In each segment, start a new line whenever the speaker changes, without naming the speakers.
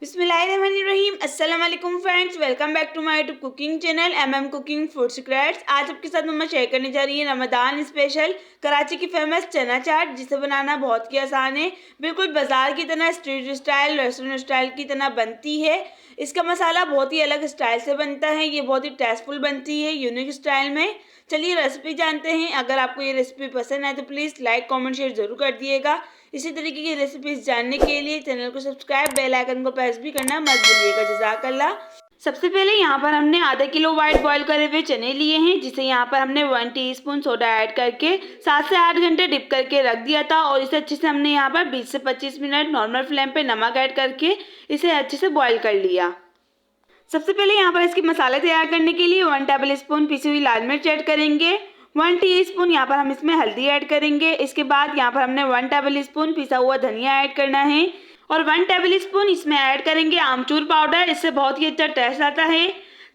बिस्मिल्लाहिर्रहमानिर्रहीम। अस्सलाम वालेकुम friends, welcome back to my YouTube cooking channel MM cooking food secrets. आज आपके साथ मम्मा शेयर करने जा रही है रमज़ान स्पेशल कराची की फेमस चना चाट, जिसे बनाना बहुत ही आसान है। बिल्कुल बाजार की तरह स्ट्रीट स्टाइल रेस्टोरेंट स्टाइल की तरह बनती है। इसका मसाला बहुत ही अलग स्टाइल से बनता है। ये बहुत ही टेस्टफुल बनती है यूनिक स्टाइल में। चलिए रेसिपी जानते हैं। अगर आपको ये रेसिपी पसंद आए तो प्लीज़ लाइक कमेंट शेयर ज़रूर कर दिएगा। इसी तरीके की रेसिपीज जानने के लिए चैनल को सब्सक्राइब, बेल आइकन को प्रेस भी करना मत भूलिएगा। जज़ाकल्लाह। सबसे पहले यहाँ पर हमने आधा किलो वाइट बॉईल करे हुए चने लिए हैं, जिसे यहाँ पर हमने 1 टीस्पून सोडा ऐड करके 7 से 8 घंटे डिप करके रख दिया था। और इसे अच्छे से हमने यहाँ पर 20 से 25 मिनट नॉर्मल फ्लेम पे नमक ऐड करके इसे अच्छे से बॉईल कर लिया। सबसे पहले यहाँ पर इसकी मसाले तैयार करने के लिए 1 टेबल स्पून पिसी हुई लाल मिर्च ऐड करेंगे। 1 टीस्पून यहाँ पर हम इसमें हल्दी ऐड करेंगे। इसके बाद यहाँ पर हमने 1 टेबल स्पून पिसा हुआ धनिया ऐड करना है और 1 टेबल स्पून इसमें ऐड करेंगे आमचूर पाउडर। इससे बहुत ही अच्छा टेस्ट आता है।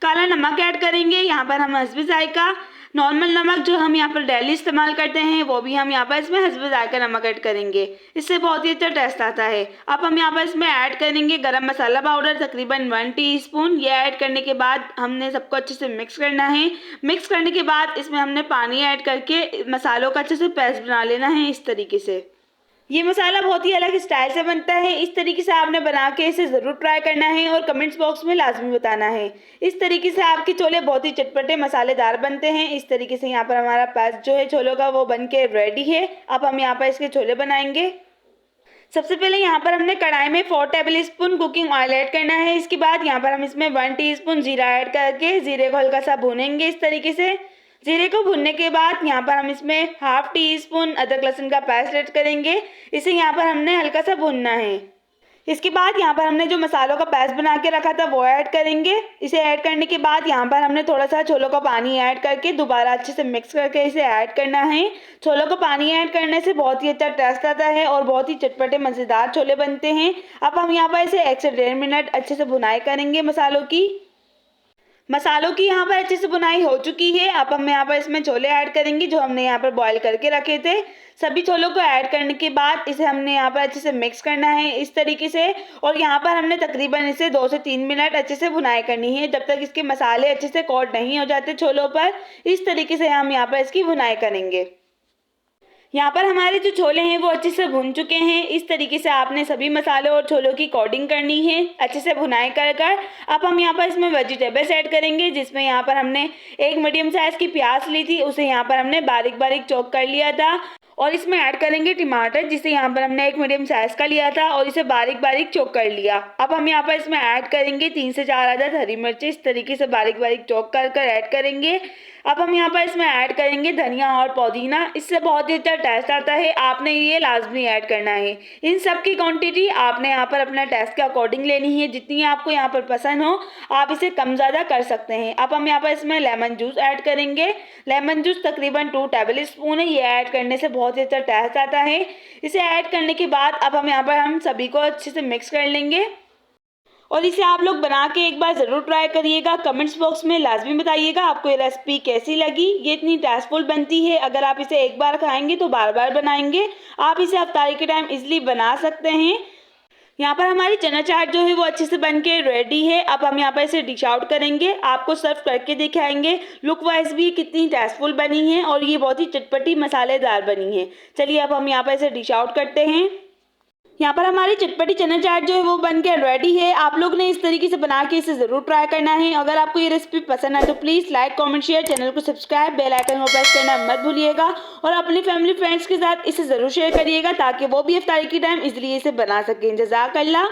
काला नमक ऐड करेंगे। यहाँ पर हम हस्बे जायका नॉर्मल नमक जो हम यहाँ पर डेली इस्तेमाल करते हैं वो भी हम यहाँ पर इसमें हस्बे जायका नमक ऐड करेंगे। इससे बहुत ही अच्छा टेस्ट आता है। अब हम यहाँ पर इसमें ऐड करेंगे गरम मसाला पाउडर तकरीबन 1 टीस्पून। ये ऐड करने के बाद हमने सबको अच्छे से मिक्स करना है। मिक्स करने के बाद इसमें हमने पानी ऐड करके मसालों का अच्छे से पेस्ट बना लेना है। इस तरीके से ये मसाला बहुत ही अलग स्टाइल से बनता है। इस तरीके से आपने बना के इसे ज़रूर ट्राई करना है और कमेंट्स बॉक्स में लाजमी बताना है। इस तरीके से आपके छोले बहुत ही चटपटे मसालेदार बनते हैं। इस तरीके से यहाँ पर हमारा पेस्ट जो है छोलों का वो बन के रेडी है। अब हम यहाँ पर इसके छोले बनाएंगे। सबसे पहले यहाँ पर हमने कढ़ाई में 4 table spoon cooking oil add करना है। इसके बाद यहाँ पर हम इसमें 1 टीस्पून जीरा ऐड करके जीरे को हल्का सा भूनेंगे। इस तरीके से जीरे को भुनने के बाद यहाँ पर हम इसमें 1/2 टीस्पून अदरक लहसुन का पेस्ट ऐड करेंगे। इसे यहाँ पर हमने हल्का सा भूनना है। इसके बाद यहाँ पर हमने जो मसालों का पेस्ट बना के रखा था वो ऐड करेंगे। इसे ऐड करने के बाद यहाँ पर हमने थोड़ा सा छोलों का पानी ऐड करके दोबारा अच्छे से मिक्स करके इसे ऐड करना है। छोलों का पानी ऐड करने से बहुत ही अच्छा टेस्ट आता है और बहुत ही चटपटे मज़ेदार छोले बनते हैं। अब हम यहाँ पर इसे 1 से 1.5 मिनट अच्छे से भुनाई करेंगे। मसालों की यहाँ पर अच्छे से बुनाई हो चुकी है। अब हम यहाँ पर इसमें छोले ऐड करेंगे जो हमने यहाँ पर बॉईल करके रखे थे। सभी छोलों को ऐड करने के बाद इसे हमने यहाँ पर अच्छे से मिक्स करना है इस तरीके से। और यहाँ पर हमने तकरीबन इसे 2 से 3 मिनट अच्छे से बुनाई करनी है, जब तक इसके मसाले अच्छे से कोट नहीं हो जाते छोलों पर। इस तरीके से हम यहाँ पर इसकी बुनाई करेंगे। यहाँ पर हमारे जो छोले हैं वो अच्छे से भुन चुके हैं। इस तरीके से आपने सभी मसालों और छोलों की कोटिंग करनी है अच्छे से भुनाई कर। अब हम यहाँ पर इसमें वेजिटेबल्स ऐड करेंगे, जिसमें यहाँ पर हमने एक मीडियम साइज़ की प्याज ली थी, उसे यहाँ पर हमने बारीक बारीक चॉप कर लिया था। और इसमें ऐड करेंगे टमाटर, जिसे यहाँ पर हमने एक मीडियम साइज़ का लिया था और इसे बारीक बारीक चॉप कर लिया। अब हम यहाँ पर इसमें ऐड करेंगे 3 से 4 अदद हरी मिर्चें, इस तरीके से बारीक बारीक चॉप कर ऐड करेंगे। अब हम यहाँ पर इसमें ऐड करेंगे धनिया और पुदीना। इससे बहुत ही अच्छा टेस्ट आता है। आपने ये लाजमी ऐड करना है। इन सब की क्वांटिटी आपने यहाँ पर अपना टेस्ट के अकॉर्डिंग लेनी है। जितनी आपको यहाँ पर पसंद हो आप इसे कम ज़्यादा कर सकते हैं। अब हम यहाँ पर इसमें लेमन जूस ऐड करेंगे। लेमन जूस तकरीबन 2 टेबल स्पून है। ये ऐड करने से बहुत ही अच्छा टेस्ट आता है। इसे ऐड करने के बाद अब हम यहाँ पर हम सभी को अच्छे से मिक्स कर लेंगे और इसे आप लोग बना के एक बार ज़रूर ट्राई करिएगा। कमेंट्स बॉक्स में लाजमी बताइएगा आपको ये रेसिपी कैसी लगी। ये इतनी टेस्टफुल बनती है, अगर आप इसे एक बार खाएंगे तो बार बार बनाएंगे। आप इसे इफ्तारी के टाइम इजीली बना सकते हैं। यहाँ पर हमारी चना चाट जो है वो अच्छे से बन के रेडी है। अब हम यहाँ पर इसे डिश आउट करेंगे, आपको सर्व करके दिखाएंगे। लुक वाइज भी कितनी टेस्टफुल बनी है और ये बहुत ही चटपटी मसालेदार बनी है। चलिए अब हम यहाँ पर इसे डिश आउट करते हैं। यहाँ पर हमारी चटपटी चना चाट जो है वो बन के रेडी है। आप लोग ने इस तरीके से बना के इसे ज़रूर ट्राई करना है। अगर आपको ये रेसिपी पसंद आए तो please like comment share, channel को सब्सक्राइब, बेल आइकन को प्रेस करना मत भूलिएगा। और अपनी फैमिली फ्रेंड्स के साथ इसे ज़रूर शेयर करिएगा ताकि वो भी इफ्तारी के टाइम इजीली इसे बना सकें। जज़ाकल्लाह।